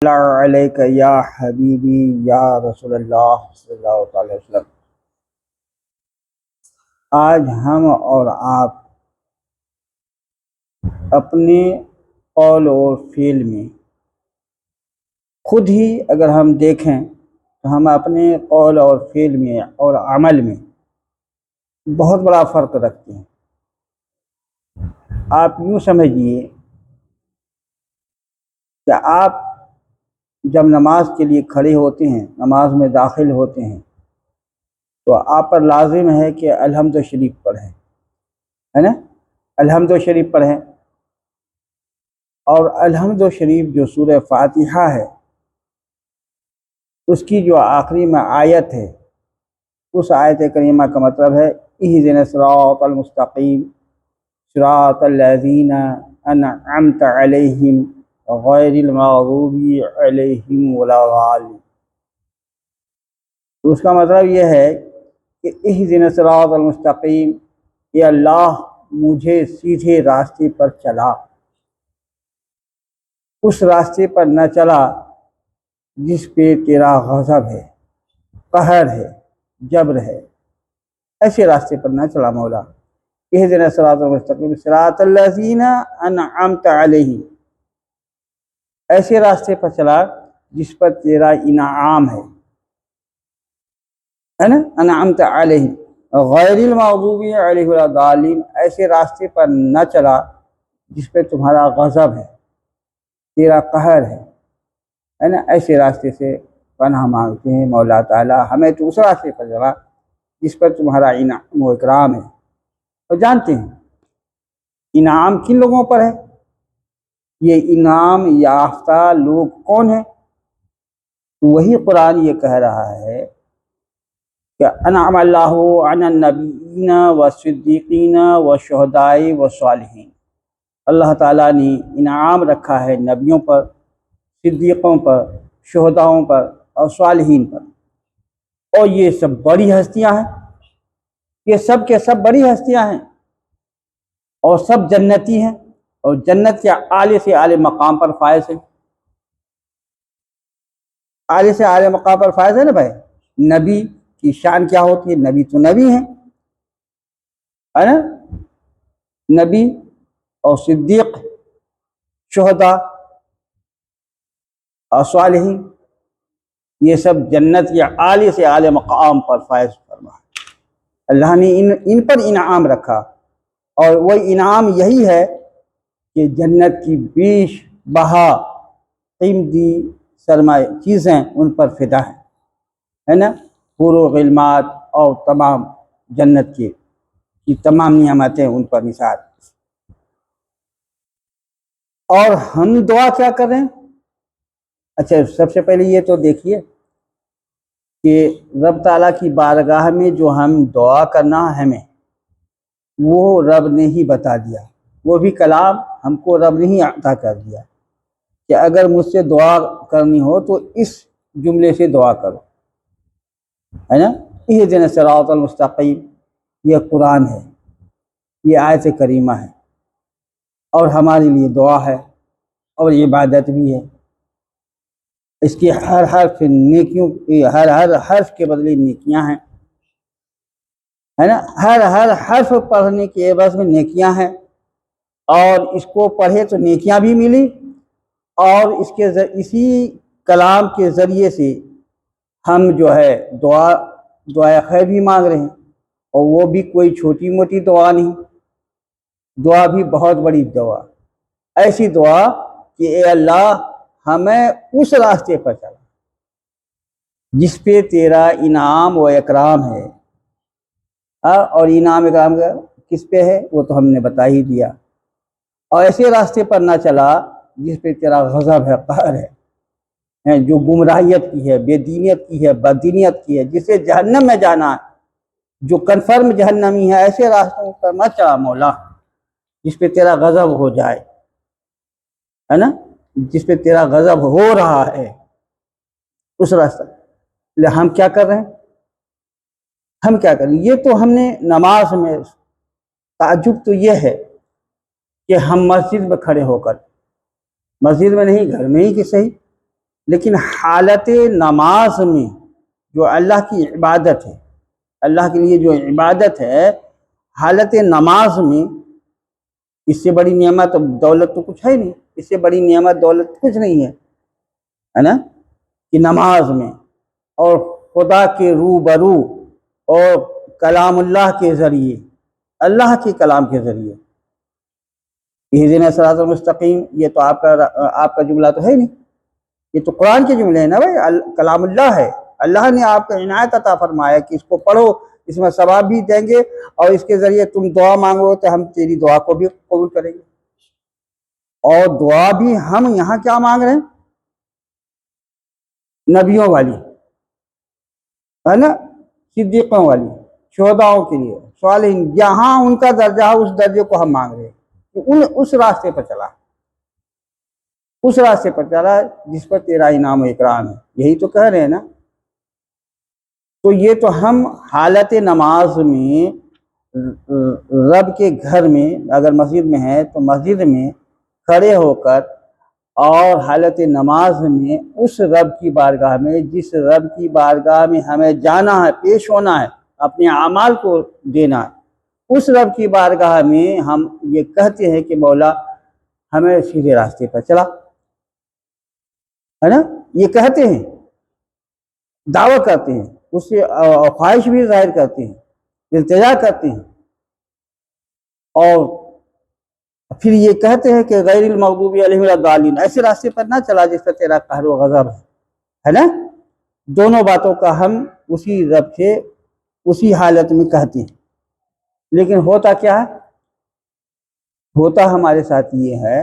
اللہ علیک یا حبیبی یا رسول اللہ صلی اللہ علیہ وسلم۔ آج ہم اور آپ اپنے قول اور فعل میں خود ہی اگر ہم دیکھیں تو ہم اپنے قول اور فعل میں اور عمل میں بہت بڑا فرق رکھتے ہیں۔ آپ یوں سمجھیے کہ آپ جب نماز کے لیے کھڑے ہوتے ہیں، نماز میں داخل ہوتے ہیں، تو آپ پر لازم ہے کہ الحمد شریف پڑھیں، ہے نا؟ الحمد شریف پڑھیں، اور الحمد شریف جو سورہ فاتحہ ہے اس کی جو آخری میں آیت ہے، اس آیت کریمہ کا مطلب ہے اہدنا الصراط المستقیم صراط الذین انعمت علیہم غیر المغضوب علیہم ولا الضالین۔ تو اس کا مطلب یہ ہے کہ اہدنا الصراط المستقیم، کہ اللہ مجھے سیدھے راستے پر چلا، اس راستے پر نہ چلا جس پہ تیرا غضب ہے، قہر ہے، جبر ہے، ایسے راستے پر نہ چلا مولا۔ اہدنا الصراط المستقیم صراط الذین انعمت علیہم، ایسے راستے پر چلا جس پر تیرا انعام ہے نا؟ انعمت علیہم غیر المغضوب علیہم ولا الضالین، ایسے راستے پر نہ چلا جس پہ تمہارا غضب ہے، تیرا قہر ہے نا؟ ایسے راستے سے پناہ مانگتے ہیں مولا تعالیٰ، ہمیں تو اس راستے پر چلا جس پر تمہارا انعام و اکرام ہے۔ اور جانتے ہیں انعام کن لوگوں پر ہے؟ یہ انعام یافتہ لوگ کون ہیں؟ وہی قرآن یہ کہہ رہا ہے کہ انعم اللہ علی النبیین والصدیقین والشہداء والصالحین، اللہ تعالیٰ نے انعام رکھا ہے نبیوں پر، صدیقوں پر، شہداؤں پر اور صالحین پر، اور یہ سب بڑی ہستیاں ہیں، یہ سب کے سب بڑی ہستیاں ہیں، اور سب جنتی ہیں، اور جنت کے اعلی سے اعلی مقام پر فائز ہیں۔ اعلی سے اعلی مقام پر فائز ہے نا بھائی؟ نبی کی شان کیا ہوتی ہے؟ نبی تو نبی ہیں، ہے نا؟ نبی اور صدیق، شہداء اور صالحین، یہ سب جنت یا اعلی سے اعلی مقام پر فائز فرما۔ اللہ نے ان پر انعام رکھا، اور وہ انعام یہی ہے کہ جنت کی بیش بہا قیمتی سرمایہ چیزیں ان پر فدا ہیں، ہے نا؟ حور و غلمات اور تمام جنت کی تمام نعمتیں ان پر نثار۔ اور ہم دعا کیا کر رہے ہیں؟ اچھا، سب سے پہلے یہ تو دیکھیے کہ رب تعالیٰ کی بارگاہ میں جو ہم دعا کرنا ہے ہمیں، وہ رب نے ہی بتا دیا، وہ بھی کلام ہم کو رب نے ہی عطا کر دیا کہ اگر مجھ سے دعا کرنی ہو تو اس جملے سے دعا کرو، ہے نا؟ اہدنا الصراط المستقیم، یہ قرآن ہے، یہ آیت کریمہ ہے، اور ہمارے لیے دعا ہے اور عبادت بھی ہے۔ اس کی ہر حرف نیکیوں، ہر حرف کے بدلے نیکیاں ہیں، ہے نا؟ ہر حرف پڑھنے کے عوض میں نیکیاں ہیں، اور اس کو پڑھے تو نیکیاں بھی ملی، اور اسی کلام کے ذریعے سے ہم جو ہے دعائے خیر بھی مانگ رہے ہیں، اور وہ بھی کوئی چھوٹی موٹی دعا نہیں، دعا بھی بہت بڑی دعا، ایسی دعا کہ اے اللہ ہمیں اس راستے پر چلا جس پہ تیرا انعام و اکرام ہے۔ اور انعام اکرام کس پہ ہے وہ تو ہم نے بتا ہی دیا، اور ایسے راستے پر نہ چلا جس پہ تیرا غضب ہے، قہر ہے، جو گمراہیت کی ہے، بے دینیت کی ہے، بددینیت کی ہے، جسے جہنم میں جانا ہے، جو کنفرم جہنمی ہے، ایسے راستوں پر مت چلا مولا جس پہ تیرا غضب ہو جائے، ہے نا؟ جس پہ تیرا غضب ہو رہا ہے، اس راستہ۔ ہم کیا کر رہے ہیں؟ ہم کیا کریں؟ یہ تو ہم نے نماز میں، تعجب تو یہ ہے کہ ہم مسجد میں کھڑے ہو کر، مسجد میں نہیں، گھر میں ہی کہ صحیح، لیکن حالت نماز میں جو اللہ کی عبادت ہے، اللہ کے لیے جو عبادت ہے، حالت نماز میں اس سے بڑی نعمت دولت تو کچھ ہے نہیں، اس سے بڑی نعمت دولت کچھ نہیں ہے نا، کہ نماز میں اور خدا کے روبرو اور کلام اللہ کے ذریعے، اللہ کے کلام کے ذریعے، اہدنا الصراط المستقیم، یہ تو آپ کا جملہ تو ہے نہیں، یہ تو قرآن کے جملے ہیں نا بھائی، کلام اللہ ہے، اللہ نے آپ کو عنایت عطا فرمایا کہ اس کو پڑھو، اس میں ثواب بھی دیں گے، اور اس کے ذریعے تم دعا مانگو تو ہم تیری دعا کو بھی قبول کریں گے۔ اور دعا بھی ہم یہاں کیا مانگ رہے ہیں؟ نبیوں والی ہے نا، صدیقوں والی، شہداؤں کے لیے، صالحین، جہاں ان کا درجہ ہے اس درجے کو ہم مانگ رہے ہیں، اس راستے پر چلا، اس راستے پر چلا جس پر تیرا انعام و اکرام ہے، یہی تو کہہ رہے ہیں نا۔ تو یہ تو ہم حالت نماز میں رب کے گھر میں، اگر مسجد میں ہے تو مسجد میں کھڑے ہو کر، اور حالت نماز میں اس رب کی بارگاہ میں، جس رب کی بارگاہ میں ہمیں جانا ہے، پیش ہونا ہے، اپنے اعمال کو دینا ہے، اس رب کی بارگاہ میں ہم یہ کہتے ہیں کہ مولا ہمیں سیدھے راستے پر چلا، ہے نا، یہ کہتے ہیں، دعویٰ کرتے ہیں، اس سے خواہش بھی ظاہر کرتے ہیں، التجا کرتے ہیں، اور پھر یہ کہتے ہیں کہ غیر المغضوب علیہم ولا الضالین، ایسے راستے پر نہ چلا جس پر تیرا قہر و غضب ہے نا۔ دونوں باتوں کا ہم اسی رب سے اسی حالت میں کہتے ہیں، لیکن ہوتا کیا ہے؟ ہوتا ہمارے ساتھ یہ ہے،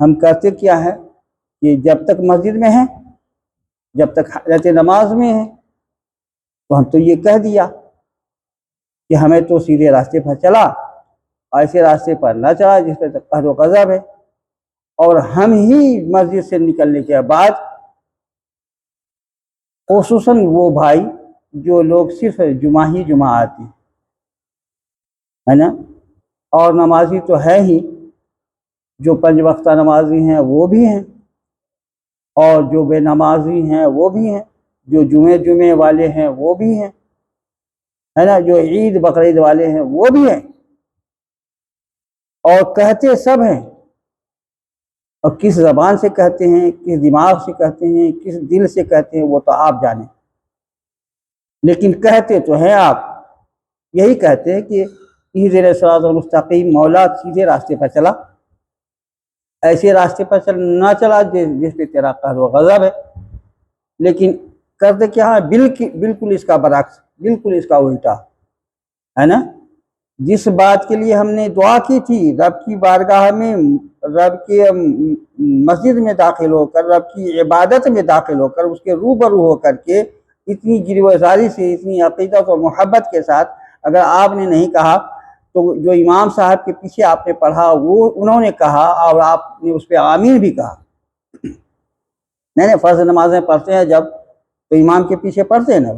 ہم کرتے کیا ہے کہ جب تک مسجد میں ہیں، جب تک حالت نماز میں ہیں، تو ہم تو یہ کہہ دیا کہ ہمیں تو سیدھے راستے پر چلا، ایسے راستے پر نہ چلا جس پہ قہر و غضب ہے، اور ہم ہی مسجد سے نکلنے کے بعد، خصوصاً وہ بھائی جو لوگ صرف جمعہ آتے ہیں، ہے نا، اور نمازی تو ہے ہی، جو 5 وقتہ نمازی ہیں وہ بھی ہیں، اور جو بے نمازی ہیں وہ بھی ہیں، جو جمعے والے ہیں وہ بھی ہیں، ہے نا، جو عید بقرعید والے ہیں وہ بھی ہیں، اور کہتے سب ہیں، اور کس زبان سے کہتے ہیں، کس دماغ سے کہتے ہیں، کس دل سے کہتے ہیں، وہ تو آپ جانیں، لیکن کہتے تو ہیں آپ، یہی کہتے ہیں کہ اہدنا الصراط المستقیم، مولا سیدھے راستے پر چلا، ایسے راستے پر نہ چلا جس پہ تیرا قہر و غضب ہے، لیکن کرتے کیا ہے؟ بالکل اس کا برعکس، بالکل اس کا الٹا، ہے نا۔ جس بات کے لیے ہم نے دعا کی تھی، رب کی بارگاہ میں، رب کے مسجد میں داخل ہو کر، رب کی عبادت میں داخل ہو کر، اس کے روبرو ہو کر کے، اتنی گروزاری سے، اتنی عقیدت اور محبت کے ساتھ، اگر آپ نے نہیں کہا تو جو امام صاحب کے پیچھے آپ نے پڑھا انہوں نے کہا، اور آپ نے اس پہ آمین بھی کہا۔ نہیں، فرض نمازیں پڑھتے ہیں جب تو امام کے پیچھے پڑھتے ہیں نا،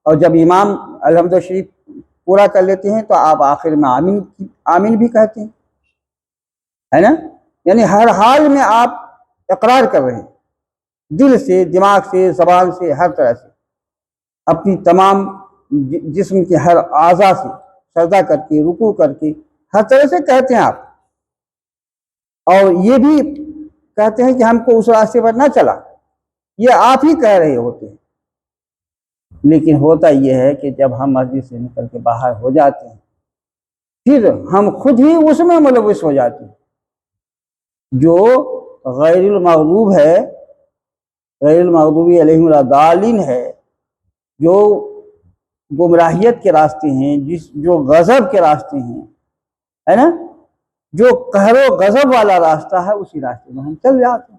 اور جب امام الحمد شریف پورا کر لیتے ہیں تو آپ آخر میں آمین بھی کہتے ہیں، ہے نا، یعنی ہر حال میں آپ اقرار کر رہے ہیں، دل سے، دماغ سے، زبان سے، ہر طرح سے، اپنی تمام جسم کے ہر اعضاء سے سجدہ کر کے، رکوع کر کے، ہر طرح سے کہتے ہیں آپ، اور یہ بھی کہتے ہیں کہ ہم کو اس راستے پر نہ چلا، یہ آپ ہی کہہ رہے ہوتے ہیں، لیکن ہوتا یہ ہے کہ جب ہم مسجد سے نکل کے باہر ہو جاتے ہیں، پھر ہم خود ہی اس میں ملوث ہو جاتے ہیں، جو غیر المغضوب ہے، غیر المغضوب علیہم ولا الضالین ہے، جو گمراہیت کے راستے ہیں، جو غضب کے راستے ہیں، ہے نا، جو قہر و غضب والا راستہ ہے، اسی راستے میں ہم چل جاتے ہیں،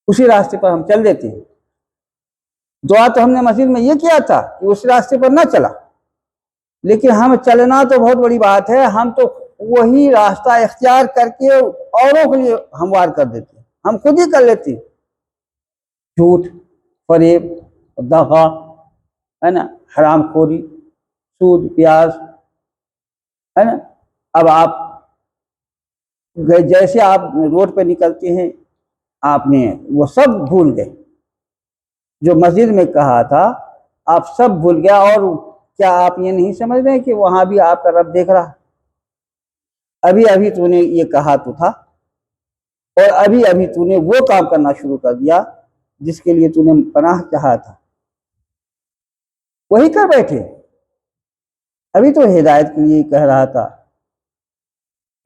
اسی راستے پر ہم چل دیتے ہیں۔ دعا تو ہم نے مسجد میں یہ کیا تھا کہ اس راستے پر نہ چلا، لیکن ہم چلنا تو بہت بڑی بات ہے، ہم تو وہی راستہ اختیار کر کے اوروں کے لیے ہموار کر دیتے ہیں، ہم خود ہی کر لیتے ہیں، جھوٹ، فریب، دغا، ہے نا، حرام خوری، سود، پیاز، ہے نا۔ اب آپ جیسے آپ روڈ پہ نکلتے ہیں آپ نے وہ سب بھول گئے، جو مسجد میں کہا تھا آپ سب بھول گیا۔ اور کیا آپ یہ نہیں سمجھ رہے کہ وہاں بھی آپ کا رب دیکھ رہا؟ ابھی ابھی تو نے یہ کہا تو تھا، اور ابھی ابھی تو نے وہ کام کرنا شروع کر دیا جس کے لیے تو نے پناہ چاہا تھا، وہی کر بیٹھے۔ ابھی تو ہدایت کے لیے کہہ رہا تھا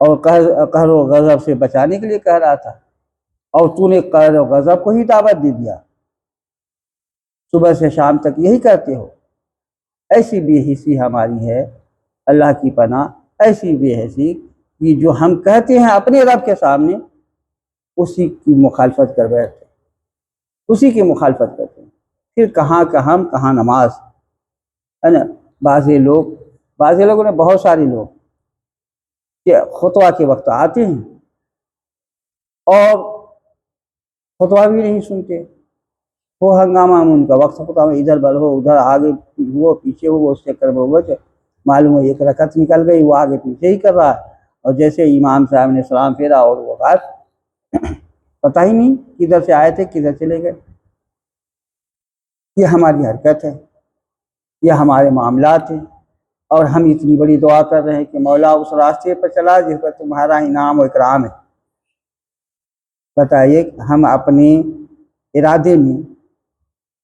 اور قہر و غضب سے بچانے کے لیے کہہ رہا تھا، اور تو نے قہر و غضب کو ہی دعوت دے دیا۔ صبح سے شام تک یہی کرتے ہو۔ ایسی بے حسی ہماری ہے، اللہ کی پناہ، ایسی بے حسی کہ جو ہم کہتے ہیں اپنے رب کے سامنے اسی کی مخالفت کر بیٹھتے، اسی کی مخالفت کرتے ہیں۔ پھر کہاں کا ہم، کہاں نماز، ہے نا؟ بعض لوگوں نے، بہت سارے لوگ کہ خطبہ کے وقت آتے ہیں اور خطبہ بھی نہیں سنتے، وہ ہنگامہ ان کا وقت خطبہ میں ادھر بڑھو ادھر آگے وہ پیچھے ہو، اس چکر میں معلوم ہے ایک رکعت نکل گئی، وہ آگے پیچھے ہی کر رہا ہے، اور جیسے امام صاحب نے سلام پھیرا اور وہ بات پتہ ہی نہیں کدھر سے آئے تھے کدھر چلے گئے۔ یہ ہماری حرکت ہے، یہ ہمارے معاملات ہیں، اور ہم اتنی بڑی دعا کر رہے ہیں کہ مولا اس راستے پر چلا جس پر تمہارا انعام و اکرام ہے۔ بتائیے ہم اپنے ارادے میں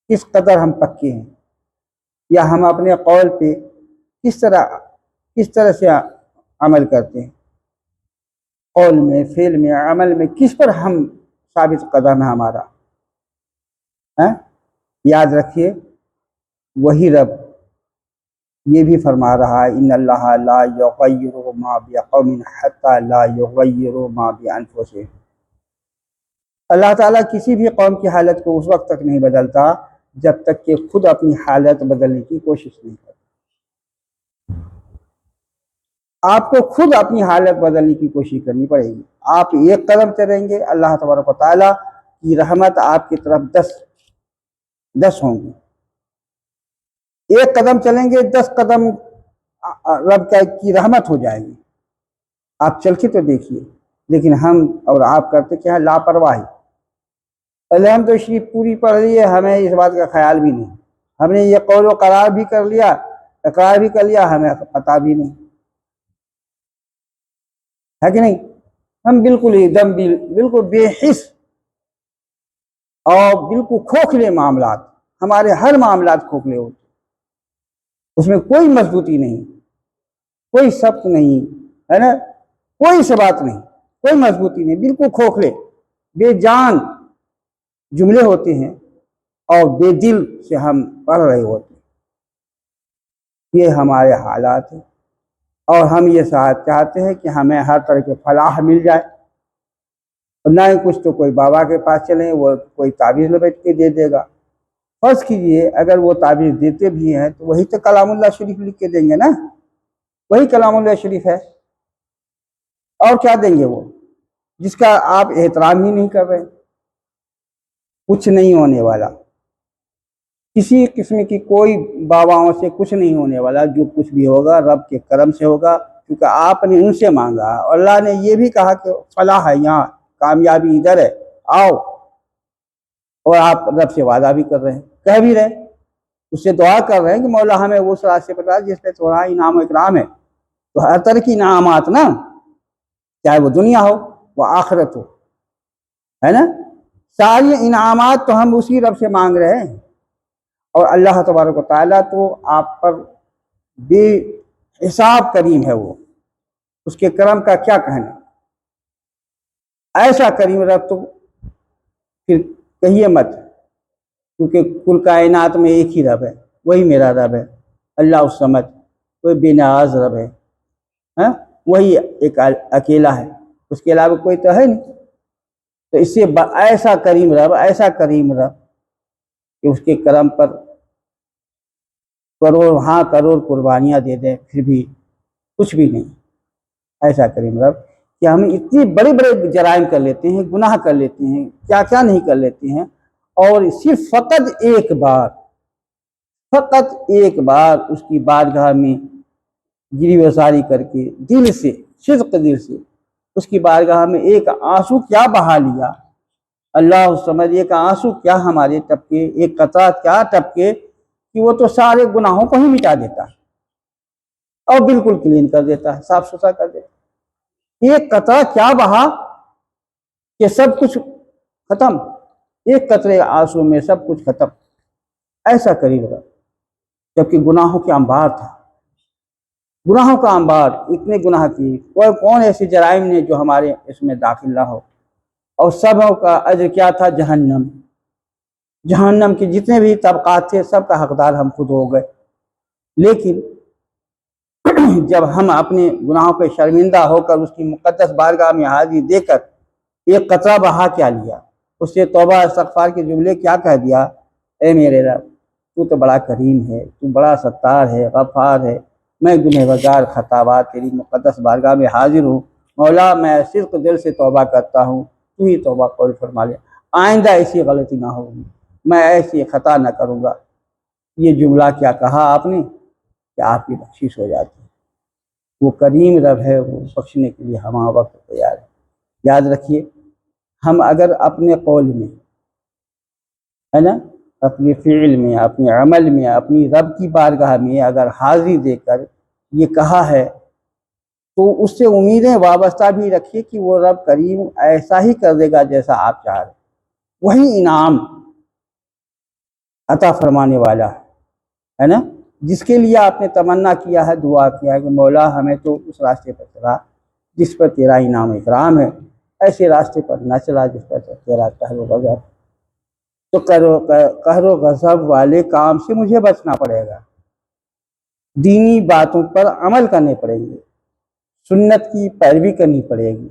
کس قدر ہم پکے ہیں، یا ہم اپنے قول پہ کس طرح سے عمل کرتے ہیں، قول میں، فعل میں، عمل میں کس پر ہم ثابت قدم ہے ہمارا۔ یاد رکھیے وہی رب یہ بھی فرما رہا ہے ان اللہ لا یغیر ما بقوم حتی لا یغیروا ما بانفسہم۔ اللہ تعالیٰ کسی بھی قوم کی حالت کو اس وقت تک نہیں بدلتا جب تک کہ خود اپنی حالت بدلنے کی کوشش نہیں کرتا۔ آپ کو خود اپنی حالت بدلنے کی کوشش کرنی پڑے گی۔ آپ ایک قدم چلیں گے، اللہ تبارک و تعالیٰ کی رحمت آپ کی طرف 10 ہوں گی۔ ایک قدم چلیں گے، 10 قدم رب کی رحمت ہو جائے گی۔ آپ چل کے تو دیکھیے، لیکن ہم اور آپ کرتے کیا ہے؟ لاپرواہی۔ پہلے ہم تو شریف پوری پڑھ لیے، ہمیں اس بات کا خیال بھی نہیں، ہم نے یہ قول و قرار بھی کر لیا، اقرار بھی کر لیا، ہمیں پتہ بھی نہیں ہے کہ نہیں؟ ہم بالکل ایک دم بالکل بے حس اور بالکل کھوکھلے معاملات، ہمارے ہر معاملات کھوکھلے ہوتے، اس میں کوئی مضبوطی نہیں، کوئی ثبت نہیں ہے نا، کوئی ثبات نہیں، کوئی مضبوطی نہیں، بالکل کھوکھلے بے جان جملے ہوتے ہیں، اور بے دل سے ہم پڑھ رہے ہوتے ہیں۔ یہ ہمارے حالات ہیں، اور ہم یہ چاہتے ہیں کہ ہمیں ہر طرح کے فلاح مل جائے، اور نہ ہی کچھ تو کوئی بابا کے پاس چلیں وہ کوئی تعویذ لپیٹ کے دے دے گا۔ فرض کیجئے اگر وہ تعویذ دیتے بھی ہیں تو وہی تو کلام اللہ شریف لکھ کے دیں گے نا، وہی کلام اللہ شریف ہے، اور کیا دیں گے وہ جس کا آپ احترام ہی نہیں کر رہے؟ کچھ نہیں ہونے والا، کسی قسم کی کوئی باباؤں سے کچھ نہیں ہونے والا، جو کچھ بھی ہوگا رب کے کرم سے ہوگا، کیونکہ آپ نے ان سے مانگا، اور اللہ نے یہ بھی کہا کہ فلاح ہے یہاں، کامیابی ادھر ہے، آؤ، اور آپ رب سے وعدہ بھی کر رہے ہیں، کہہ بھی رہے ہیں، اس سے دعا کر رہے ہیں کہ مولا ہمیں وہ راستے پر جس پہ تمہارا انعام و اکرام ہے۔ تو ہر طرح کی انعامات نا، چاہے وہ دنیا ہو وہ آخرت ہو، ہے نا، ساری انعامات تو ہم اسی رب سے مانگ رہے ہیں، اور اللہ تبارک و تعالیٰ تو آپ پر بے حساب کریم ہے، وہ اس کے کرم کا کیا کہنا، ایسا کریم رب تو پھر کہیے مت، کیونکہ کل کائنات میں ایک ہی رب ہے، وہی میرا رب ہے، اللہ الصمد، کوئی بے نیاز رب ہے، وہی ایک اکیلا ہے، اس کے علاوہ کوئی تو ہے نہیں۔ تو اس سے ایسا کریم رب، ایسا کریم رب کہ اس کے کرم پر کروڑ قربانیاں دے دیں پھر بھی کچھ بھی نہیں، ایسا کریم رب کہ ہم اتنی بڑے بڑے جرائم کر لیتے ہیں، گناہ کر لیتے ہیں، کیا کیا نہیں کر لیتے ہیں، اور صرف فقط ایک بار اس کی بارگاہ میں گری وزاری کر کے دل سے، صدق دل سے اس کی بارگاہ میں ایک آنسو کیا بہا لیا، اللہ الصمد، ایک آنسو کیا ہمارے ٹپکے، ایک قطرہ کیا ٹپکے کہ وہ تو سارے گناہوں کو ہی مٹا دیتا ہے اور بالکل کلین کر دیتا ہے، صاف ستھرا کر دیتا ہے۔ ایک قطرہ کیا بہا کہ سب کچھ ختم، ایک قطرے آنسو میں سب کچھ ختم، ایسا قریب رہا۔ جبکہ گناہوں کے انبار تھا، گناہوں کا انبار، اتنے گناہ کی، کون ایسے جرائم نے جو ہمارے اس میں داخل نہ ہو، اور سب کا اجر کیا تھا؟ جہنم۔ جہنم کے جتنے بھی طبقات تھے سب کا حقدار ہم خود ہو گئے۔ لیکن جب ہم اپنے گناہوں پہ شرمندہ ہو کر اس کی مقدس بارگاہ میں حاضری دے کر ایک قطرہ بہا کیا لیا، اس سے توبہ استغفار کے جملے کیا کہہ دیا، اے میرے رب تو تو بڑا کریم ہے، تو بڑا ستار ہے، غفار ہے، میں گنہگار خطاوار تیری مقدس بارگاہ میں حاضر ہوں، مولا میں صدق دل سے توبہ کرتا ہوں، تو ہی توبہ قبول فرما لے، آئندہ ایسی غلطی نہ ہوگی، میں ایسی خطا نہ کروں گا۔ یہ جملہ کیا کہا آپ نے کہ آپ کی بخشش ہو جاتی ہے۔ وہ کریم رب ہے، وہ بخشنے کے لیے ہمہ وقت تیار ہے۔ یاد رکھیے، ہم اگر اپنے قول میں ہے نا، اپنے فعل میں، اپنے عمل میں، اپنی رب کی بارگاہ میں اگر حاضری دے کر یہ کہا ہے تو اس سے امیدیں وابستہ بھی رکھیے کہ وہ رب کریم ایسا ہی کر دے گا جیسا آپ چاہ رہے، وہی انعام عطا فرمانے والا ہے نا، جس کے لیے آپ نے تمنا کیا ہے، دعا کیا ہے کہ مولا ہمیں تو اس راستے پر چلا جس پر تیرا انعام و اکرام ہے، ایسے راستے پر نہ چلا جس پر تیرا قہر و غضب، تو قہر و غضب والے کام سے مجھے بچنا پڑے گا، دینی باتوں پر عمل کرنے پڑیں گے، سنت کی پیروی کرنی پڑے گی،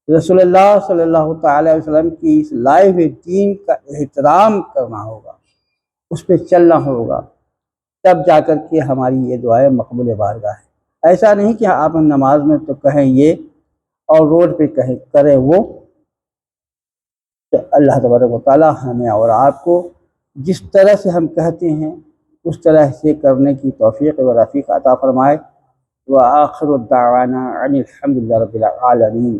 رسول اللہ صلی اللہ تعالی علیہ وسلم کی اس لائے ہوئے دین کا احترام کرنا ہوگا، اس پہ چلنا ہوگا، تب جا کر کے ہماری یہ دعائیں مقبول بارگاہ ہے۔ ایسا نہیں کہ آپ نماز میں تو کہیں یہ اور روڈ پہ کریں وہ۔ تو اللہ تبارک و تعالی ہمیں اور آپ کو جس طرح سے ہم کہتے ہیں اس طرح سے کرنے کی توفیق و رفیق عطا فرمائے۔ وآخر الدعوانا ان الحمد للہ رب العالمین۔